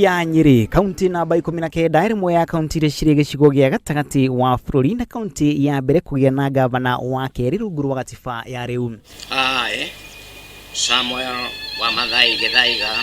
ya Nyeri, kaunti namba 19 rimwe ya kaunti iria cirĩ gĩcigo gĩa gatagati wa bũrũri na kaunti ya mbere kũgĩa na gavana wa kerĩ rungu rwa gatiba ya rĩu. Samuel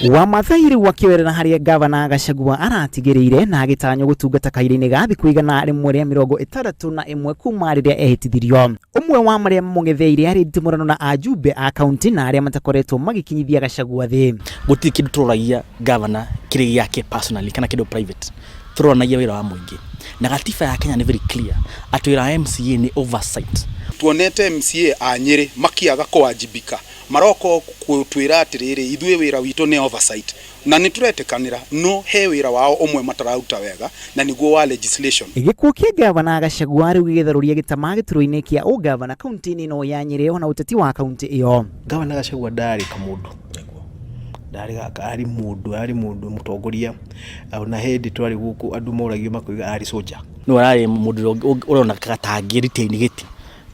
Wamathai rĩu akĩwerera harĩa gavana Gachagua aratigĩrĩire na agĩtanywo gũtungata kahinda-inĩ ga thikũ igana rĩmwe rĩa 61 kuma rĩrĩa ehĩtithirio. Ũmwe wa marĩa mamũgetheire arĩ nditimũrano na ajumbe a kaunti na arĩa matakoretwo magĩkinyithia Gachagua thĩ. Gũtirĩ kĩndũ tũroragia gavana kĩrĩ gĩake personally kana kĩndũ private. Tũronagia wĩra wa mũingĩ. Na gatiba ya Kenya nĩ very clear. Atĩ wĩra wa MCA nĩ oversight. Tuonete MCA a Nyeri makiaga kũwajibika. Maroko gũtwĩra atĩrĩrĩ ithuĩ wĩra witũ nĩ oversight. Na nĩ tũretĩkanĩra no he wĩra wao ũmwe matararuta wega na nĩguo wa legislation. Gĩkuũ kĩa gavana Gachagua rĩu gĩgĩtharũria gĩtama gĩtũro-inĩ kĩa ũgavana kaunti-inĩ ĩno ya Nyeri ona ũteti wa kaunti ĩyo. Gavana Gachagua ndarĩ kamũndũ. Ndarĩ ari mũndũ mũtongoria. Ona hĩndĩ twarĩ gũkũ andũ moragio makoiga ari soja. Nĩ wararĩ mũndũ ũrona katangĩ rite-inĩ gĩti.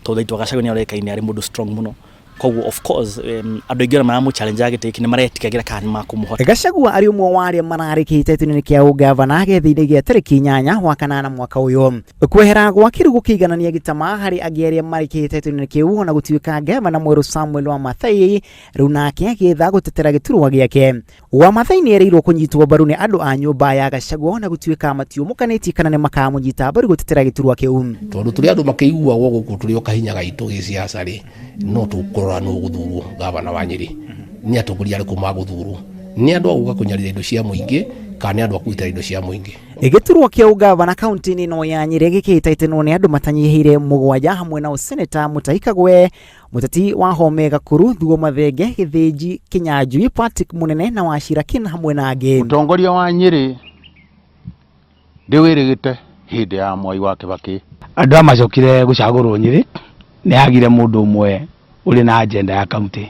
Tondũ aitwa Gachagua nĩ arekaine arĩ mũndũ strong mũno. Koguo of course andũ aingĩ maramu challenge agĩte nĩ maretikagĩra kana makũmũhota. Gachagua arĩ ũmwe wa arĩa mararĩkĩte gĩtĩ-inĩ kĩa ũgavana gĩathĩ-inĩ gĩa tarĩki 8 wa kanana mwaka ũyũ. Kwehera gwa kĩrũgũ kĩiganania gĩtama harĩ angĩ arĩa marĩkĩte gĩtĩ-inĩ kĩu ona gũtuĩka gavana mwerũ Samuel Wamathai rĩu nake agĩetha gũtetera gĩturwa gĩake. Wamathai nĩ erĩirwo kũnyitwo mbaru nĩ andũ a nyũmba ya Gachagua na gũtuĩka matiũmũkanĩtie kana nĩ makamũnyita mbaru gũtetera gĩturwa kĩu. Tondũ tũrĩ andũ makĩiguagwo gũkũ tũrĩ o kahinya gaitũ gĩciaca rĩ no tũkũrora no gũthurwo gavana wa Nyeri nĩ atongoria arĩkũ magũthurwo nĩ andũ agũka kũnyarira indo cia mũingĩ kana andũ akũitĩra indo cia mũingĩ. Gĩturwa kĩa ũgavana kaunti-inĩ ĩno ya Nyeri gĩkĩĩtaĩtwo nĩ andũ matanyihĩire 7 hamwe na Seneta Mutahi Kagwe, mũteti wa Home Gakuru, Thuo Mathenge, Gĩthĩnji, Kĩnyanjui, Patrick Mũnene na Wachira Kin hamwe na angĩ. Mũtongoria wa Nyeri ndĩwĩrĩgĩte hĩndĩ ya Mwai wa Kĩbakĩ. Andũ amacokire gũcagũrwo Nyeri nĩ agire mũndũ ũmwe uri na agenda ya kaunti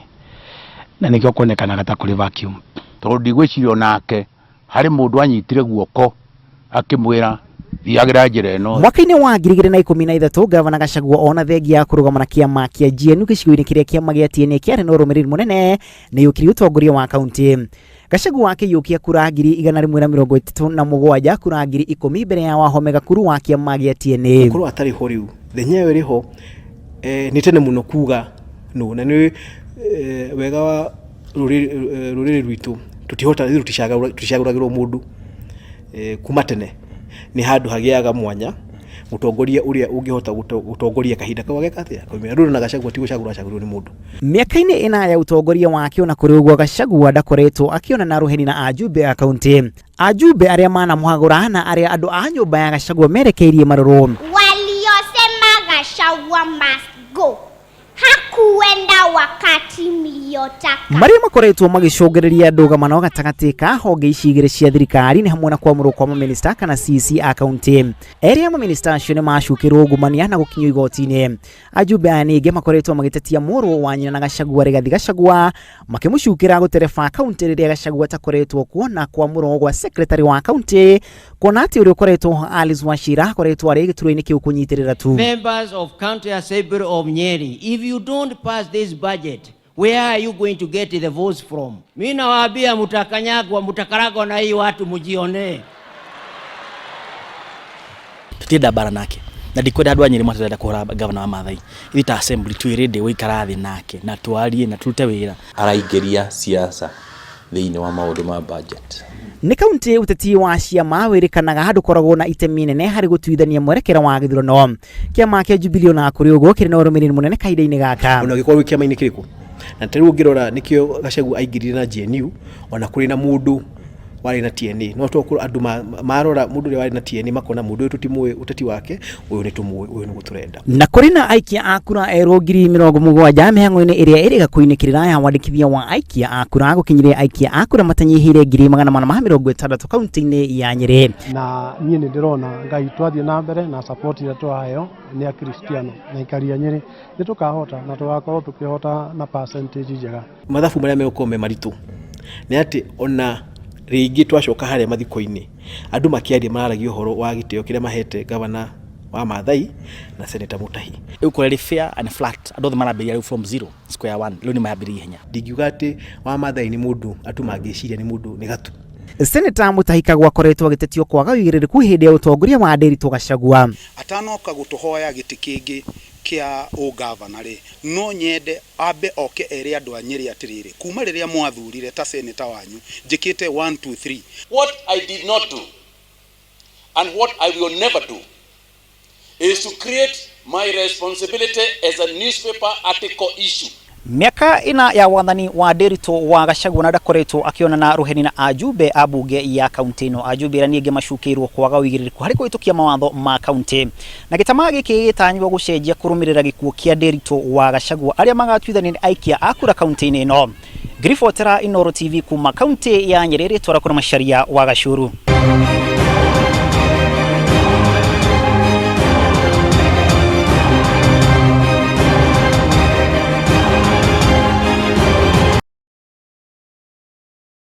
na nikio kuonekana gata kuri vacuum tondũ ndigwĩciria nake harĩ mũndũ anyitire guoko akĩmwĩra thiagira njĩra ĩno. Mwaka-inĩ wa 2013 gavana Gachagua ona thengia ya kũrũgama na kĩama kĩa GNU gĩcigo-inĩ kĩrĩa kĩama gĩa TNA kĩarĩ na ũrũmĩrĩri mũnene nĩ yũkire ũtongoria wa kaunti. Gachagua akĩiyũkia kura 137 kura 10,000 mbere ya Wahome Gakuru wa kĩama gĩa TNA. Kũrũ atarĩ ho rĩu thenyewe rĩho nĩ tene mũno kuga no na nĩ wega wa rũrĩrĩ rwitũ tũticagũragĩrwo mũndũ kuma tene nĩ handũ hagĩaga mwanya mũtongoria ũrĩa ũngĩhota gũtongoria kahinda kau ageka rũrũ na Gachagua ti gũcagũrwo nĩ mũndũ. Mĩaka-inĩ ĩna ya ũtongoria wake ona kũrĩ ũguo Gachagua ndakoretwo akĩona na rũheni na ajumbe a kaunti. Ajumbe arĩa manamũhagũra na arĩa andũ a nyũmba ya Gachagua merekeirie marũrũ. Waliosema Gachagua must go hakuenda wakati mliotaka. Marĩa makoretwo magĩcũngĩrĩria ndũgamano gatagatĩ ka honge ici igĩrĩ cia thirikari nĩ hamwe na kwamũrwo kwa maminista kana CC a kaunti. Erĩ maminista acio nĩ macukĩrwo ngumania na gũkinyio igoti-inĩ. Ajumbe aya ningĩ makoretwo magĩtetia mũrũ wa nyina na Gachagua Rigathi Gachagua makĩmũcukĩra gũtereba kaunti rĩrĩa Gachagua takoretwo kuona kwamũrwo gwa secretary wa kaunti kuona atĩ ũrĩa ũkoretwo Alice Wachira akoretwo arĩ gĩturwa-inĩ kĩu kũnyitĩrĩra tu. Members of County Assembly of Nyeri, if you don't pass this budget, where are you going to get the votes from? Mimi nawaambia mutakaragwa na hii watu mujione. Tutienda bara nake. Na ndikwenda andũ a Nyeri matarenda kũhũra gavana wa Maathai. Ithi ta assembly twĩrĩndĩ gũikara thĩ nake na twarie na turute wĩra. Araingĩria siasa thĩinĩ wa maũndũ ma budget. Nĩ kaunti ũteti wa ciama wĩrĩkanaga handũ koragwo na itemi nene harĩ gũtuithania mwerekera wa gĩthurano. Kĩama kĩa Jubilee na kũrĩ ũguo kĩrĩ na ũrũmĩrĩri mũnene kahinda-inĩ gaka. Ona gĩkorwo kĩama-inĩ kĩrĩkũ na tĩrĩ ũngĩrora nĩkĩo Gachagua aingĩrire na GNU ona kũrĩ na mũndũ warĩ na TNA no tokũrũ andũ marora mũndũ ũrĩa warĩ na TNA makona mũndũ ũyũ tũtimũĩ ũteti wake ũyũ nĩ tũmũĩ ũyũ nĩ gũtũrenda. Na kũrĩ na aikia a kura erũ 70,000 mĩhang'o-inĩ ĩrĩa ĩrĩ gakũ-inĩ kĩrĩa ya wandĩkithia wa aikia a kura gũkinyĩria aikia a kura matanyihĩire 460 kaunti-inĩ ya Nyeri. Na niĩ nĩ ndĩrona Ngai twathiĩ na mbere na support ĩrĩa twaheo nĩ Akristiano na ikaria Nyeri nĩ tũkahota na tũgakorwo tũkĩhota na percentage njega. Mathabu marĩa megũkorwo me maritũ nĩ atĩ ona rĩngĩ twacoka harĩa mathiko-inĩ andũ makĩaria mararagia ũhoro wa gĩtĩo kĩrĩa mahete gavana wa Maathai na Senator Mutahi. Ũkoreri fair and flat andũ othe marambĩrĩria from 0 square 1 rĩu nĩ mahambĩrĩria ihenya. Ndingiuga atĩ wa Maathai nĩ mũndũ atũ mangĩciria nĩ mũndũ nĩ gatu Seneta Mutahi Kagwe akoretwo agitetio kwaga wigiririku hindi ya utongoria wa Nderitu Gachagua. Atanoka gutuhoya giti kingi kia ugavana ri no nyende abe oke ere andu a Nyeri atiriri kuma riria mwathurire ta seneta wanyu njikite 1 2 3. What I did not do and what I will never do is to create my responsibility as a newspaper article issue. Miaka ina ya wathani wa Nderitu wa Gachagua na ndakoretwo akionana ruheni na ajumbe a bunge ya kaunti no ajumbe ra nienge macukirwo kwaga wigiririku hari kuitukia mawatho ma kaunti na gitama giki gitanywo gucenjia kurumirira gikuo kia Nderitu wa Gachagua aria magatuithania ni aikia akura kaunti-ini ino. Grifotera Inoro TV kuma kaunti ya Nyeri twara kuna Macharia wa Gachuru.